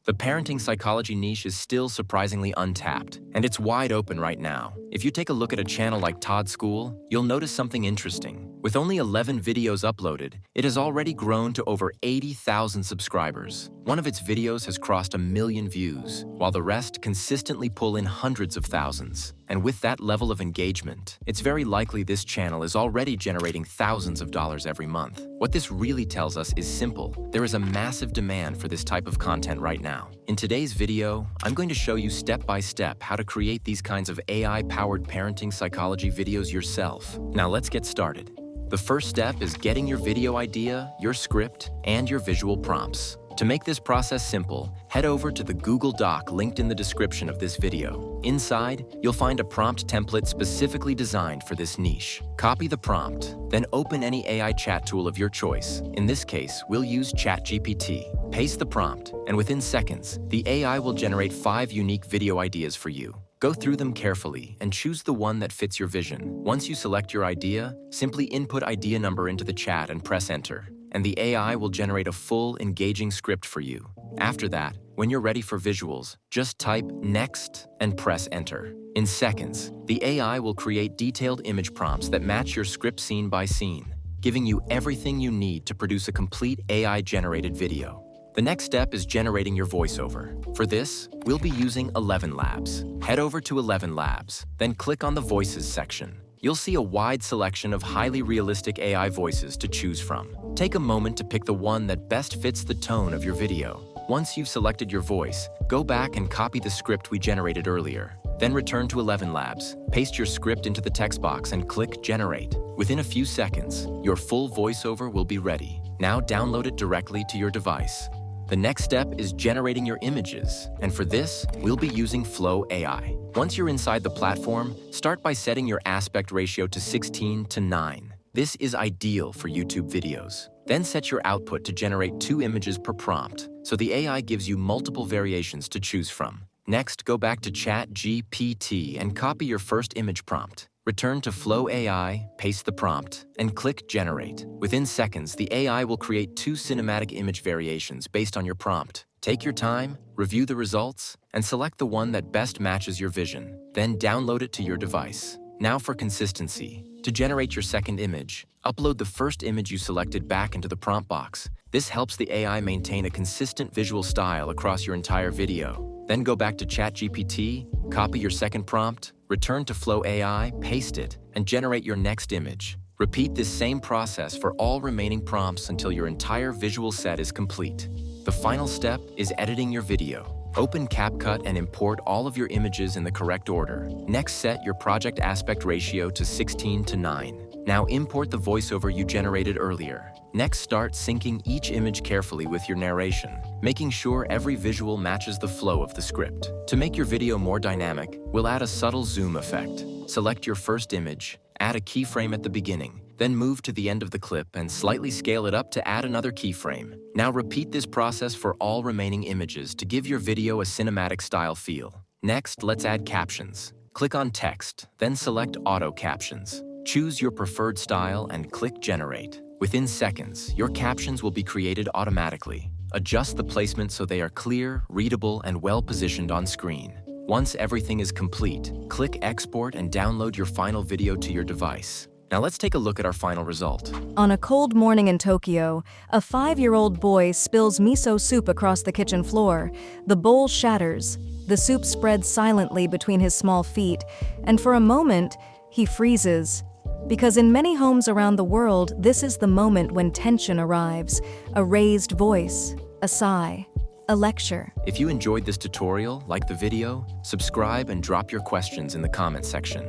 The parenting psychology niche is still surprisingly untapped, and it's wide open right now. If you take a look at a channel like Todd's School, you'll notice something interesting. With only 11 videos uploaded, it has already grown to over 80,000 subscribers. One of its videos has crossed 1 million views, while the rest consistently pull in hundreds of thousands. And with that level of engagement, it's very likely this channel is already generating thousands of dollars every month. What this really tells us is simple. There is a massive demand for this type of content right now. In today's video, I'm going to show you step by step how to create these kinds of AI-powered parenting psychology videos yourself. Now let's get started. The first step is getting your video idea, your script, and your visual prompts. To make this process simple, head over to the Google Doc linked in the description of this video. Inside, you'll find a prompt template specifically designed for this niche. Copy the prompt, then open any AI chat tool of your choice. In this case, we'll use ChatGPT. Paste the prompt, and within seconds, the AI will generate 5 unique video ideas for you. Go through them carefully and choose the one that fits your vision. Once you select your idea, simply input idea number into the chat and press enter, and the AI will generate a full, engaging script for you. After that, when you're ready for visuals, just type next and press enter. In seconds, the AI will create detailed image prompts that match your script scene by scene, giving you everything you need to produce a complete AI-generated video. The next step is generating your voiceover. For this, we'll be using ElevenLabs. Head over to ElevenLabs, then click on the Voices section. You'll see a wide selection of highly realistic AI voices to choose from. Take a moment to pick the one that best fits the tone of your video. Once you've selected your voice, go back and copy the script we generated earlier. Then return to ElevenLabs, paste your script into the text box and click Generate. Within a few seconds, your full voiceover will be ready. Now download it directly to your device. The next step is generating your images, and for this, we'll be using Flow AI. Once you're inside the platform, start by setting your aspect ratio to 16:9. This is ideal for YouTube videos. Then set your output to generate 2 images per prompt, so the AI gives you multiple variations to choose from. Next, go back to ChatGPT and copy your first image prompt. Return to Flow AI, paste the prompt, and click Generate. Within seconds, the AI will create 2 cinematic image variations based on your prompt. Take your time, review the results, and select the one that best matches your vision. Then download it to your device. Now for consistency. To generate your second image, upload the first image you selected back into the prompt box. This helps the AI maintain a consistent visual style across your entire video. Then go back to ChatGPT, copy your second prompt, return to Flow AI, paste it, and generate your next image. Repeat this same process for all remaining prompts until your entire visual set is complete. The final step is editing your video. Open CapCut and import all of your images in the correct order. Next, set your project aspect ratio to 16:9. Now import the voiceover you generated earlier. Next, start syncing each image carefully with your narration, making sure every visual matches the flow of the script. To make your video more dynamic, we'll add a subtle zoom effect. Select your first image, add a keyframe at the beginning, then move to the end of the clip and slightly scale it up to add another keyframe. Now repeat this process for all remaining images to give your video a cinematic style feel. Next, let's add captions. Click on Text, then select Auto Captions. Choose your preferred style and click Generate. Within seconds, your captions will be created automatically. Adjust the placement so they are clear, readable, and well-positioned on screen. Once everything is complete, click Export and download your final video to your device. Now let's take a look at our final result. On a cold morning in Tokyo, a 5-year-old boy spills miso soup across the kitchen floor. The bowl shatters. The soup spreads silently between his small feet, and for a moment, he freezes. Because in many homes around the world, this is the moment when tension arrives. A raised voice, a sigh, a lecture. If you enjoyed this tutorial, like the video, subscribe and drop your questions in the comment section.